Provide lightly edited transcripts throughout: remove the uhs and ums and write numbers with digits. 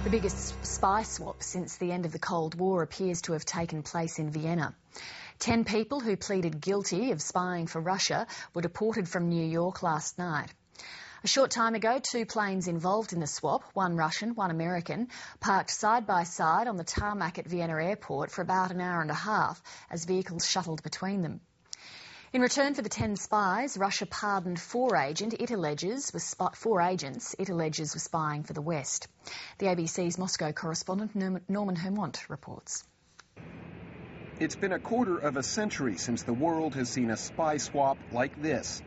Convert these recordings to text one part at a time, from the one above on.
The biggest spy swap since the end of the Cold War appears to have taken place in Vienna. 10 people who pleaded guilty of spying for Russia were deported from New York last night. A short time ago, 2 planes involved in the swap, one Russian, one American, parked side by side on the tarmac at Vienna Airport for about an hour and a half as vehicles shuttled between them. In return for the 10 spies, Russia pardoned 4 agents it alleges were spying for the West. The ABC's Moscow correspondent Norman Hermont reports. It's been a quarter of a century since the world has seen a spy swap like this.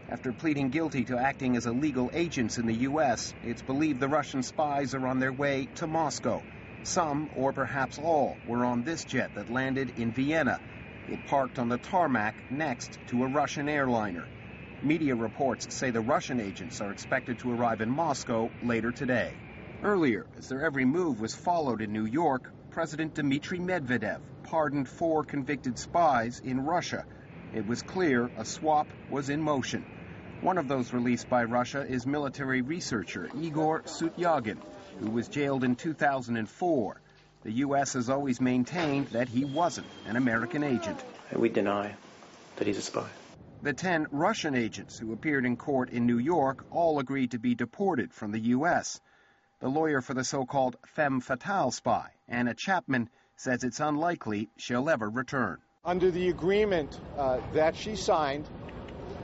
After pleading guilty to acting as illegal agents in the U.S., it's believed the Russian spies are on their way to Moscow. Some, or perhaps all, were on this jet that landed in Vienna. It parked on the tarmac next to a Russian airliner. Media reports say the Russian agents are expected to arrive in Moscow later today. Earlier, as their every move was followed in New York, President Dmitry Medvedev pardoned 4 convicted spies in Russia. It was clear a swap was in motion. One of those released by Russia is military researcher Igor Sutyagin, who was jailed in 2004. The U.S. has always maintained that he wasn't an American agent. We deny that he's a spy. The 10 Russian agents who appeared in court in New York all agreed to be deported from the U.S. The lawyer for the so-called femme fatale spy, Anna Chapman, says it's unlikely she'll ever return. Under the agreement that she signed,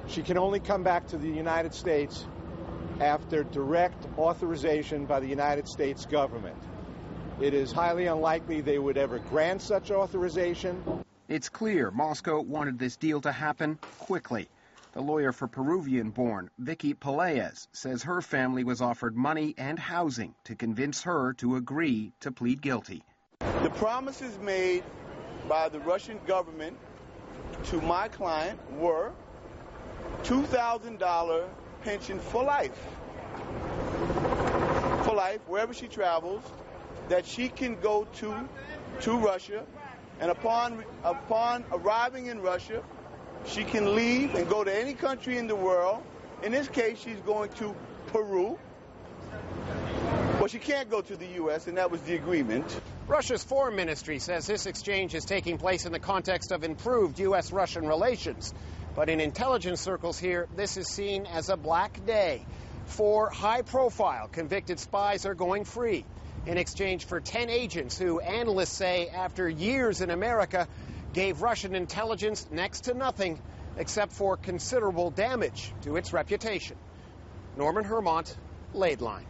she can only come back to the United States after direct authorization by the United States government. It is highly unlikely they would ever grant such authorization. It's clear Moscow wanted this deal to happen quickly. The lawyer for Peruvian-born Vicky Pelaez says her family was offered money and housing to convince her to agree to plead guilty. The promises made by the Russian government to my client were $2,000 pension for life, wherever she travels, that she can go to Russia, and upon arriving in Russia, she can leave and go to any country in the world. In this case, she's going to Peru. Well, she can't go to the U.S., and that was the agreement. Russia's foreign ministry says this exchange is taking place in the context of improved U.S.-Russian relations. But in intelligence circles here, this is seen as a black day. 4 high-profile convicted spies are going free in exchange for 10 agents who analysts say, after years in America, gave Russian intelligence next to nothing except for considerable damage to its reputation. Norman Hermont, Laidline.